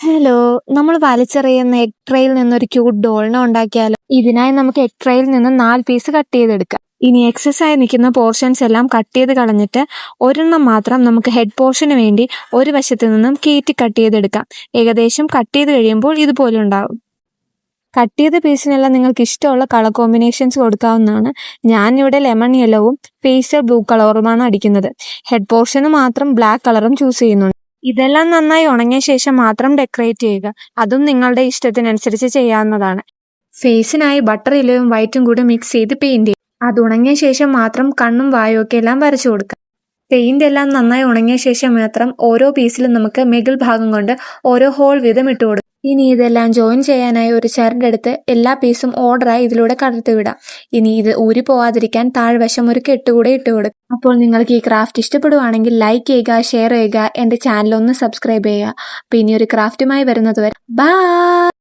Hello, നമ്മൾ വലിച്ചെറിയുന്ന egg ട്രേയിൽ നിന്നൊരു ക്യൂട്ട് ഡോളിനെ ഉണ്ടാക്കിയാലോ? ഇതിനായി നമുക്ക് എഗ് ട്രേയിൽ നിന്ന് 4 പീസ് കട്ട് ചെയ്തെടുക്കാം. ഇനി എക്സസ് ആയി നിൽക്കുന്ന പോർഷൻസ് എല്ലാം കട്ട് ചെയ്ത് കളഞ്ഞിട്ട് ഒരെണ്ണം മാത്രം നമുക്ക് ഹെഡ് പോർഷന് വേണ്ടി ഒരു വശത്ത് നിന്നും കയറ്റി കട്ട് ചെയ്തെടുക്കാം. ഏകദേശം കട്ട് ചെയ്ത് കഴിയുമ്പോൾ ഇതുപോലെ ഉണ്ടാവും. കട്ട് ചെയ്ത പീസിനെല്ലാം നിങ്ങൾക്ക് ഇഷ്ടമുള്ള കളർ കോമ്പിനേഷൻസ് കൊടുക്കാവുന്നതാണ്. ഞാനിവിടെ ലെമൺ യെല്ലോവും പേസ്റ്റൽ ബ്ലൂ കളറുമാണ് അടിക്കുന്നത്. ഹെഡ് പോർഷന് മാത്രം ബ്ലാക്ക് കളറും ചൂസ് ചെയ്യുന്നുണ്ട്. ഇതെല്ലാം നന്നായി ഉണങ്ങിയ ശേഷം മാത്രം ഡെക്കറേറ്റ് ചെയ്യുക. അതും നിങ്ങളുടെ ഇഷ്ടത്തിനനുസരിച്ച് ചെയ്യാവുന്നതാണ്. ഫേസിനായി ബട്ടർ യെല്ലോയും വൈറ്റും കൂടി മിക്സ് ചെയ്ത് പെയിന്റ് ചെയ്യുക. അത് ഉണങ്ങിയ ശേഷം മാത്രം കണ്ണും വായും ഒക്കെ എല്ലാം വരച്ചു കൊടുക്കുക. പെയിന്റ് എല്ലാം നന്നായി ഉണങ്ങിയ ശേഷം മാത്രം ഓരോ പീസിലും നമുക്ക് മിഡിൽ ഭാഗം കൊണ്ട് ഓരോ ഹോൾ വീതം ഇട്ട് കൊടുക്കാം. ഇനി ഇതെല്ലാം ജോയിൻ ചെയ്യാനായി ഒരു ചരടെടുത്ത് എല്ലാ പീസും ഓർഡറായി ഇതിലൂടെ കടത്തി വിടാം. ഇനി ഇത് ഊരി പോവാതിരിക്കാൻ താഴ്വശം ഒരു കെട്ടുകൂടെ ഇട്ട് കൊടുക്കും. അപ്പോൾ നിങ്ങൾക്ക് ഈ ക്രാഫ്റ്റ് ഇഷ്ടപ്പെടുവാണെങ്കിൽ ലൈക്ക് ചെയ്യുക, ഷെയർ ചെയ്യുക, എൻ്റെ ചാനൽ ഒന്ന് സബ്സ്ക്രൈബ് ചെയ്യുക. അപ്പോൾ ഇനി ഒരു ക്രാഫ്റ്റുമായി വരുന്നത് വരെ ബൈ.